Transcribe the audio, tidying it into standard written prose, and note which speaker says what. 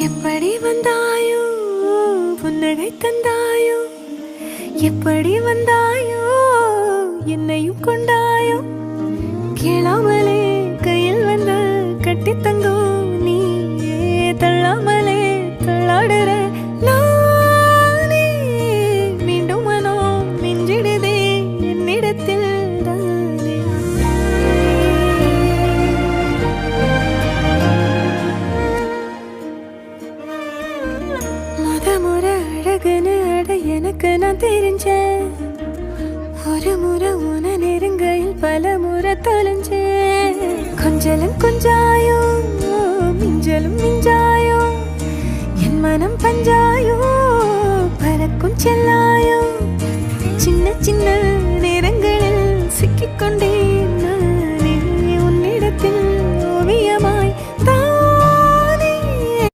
Speaker 1: எப்படி வந்தாயோ புன்னகை தந்தாயோ எப்படி வந்தாயோ என்னையும் கொண்டாயோ கேளாமலே கையில் வந்து கட்டி தங்கோ நீயே தள்ளாமலே தள்ளாடுற நானே மீண்டும் மனோ மிஞ்சிடுதே என்னிடத்தில் தானே முறை அழகுன்னு அட எனக்கு நான் தெரிஞ்சேன் ஒரு முறை உன நெருங்கையில் பல முறை தொலைஞ்சேன் கொஞ்சலும் கொஞ்சாயோ மிஞ்சலும் மிஞ்சாயோ என் மனம் பஞ்சாயோ பறக்கும் செல்லாயோ சின்ன சின்ன நேரங்களில் சிக்கிக்கொண்டே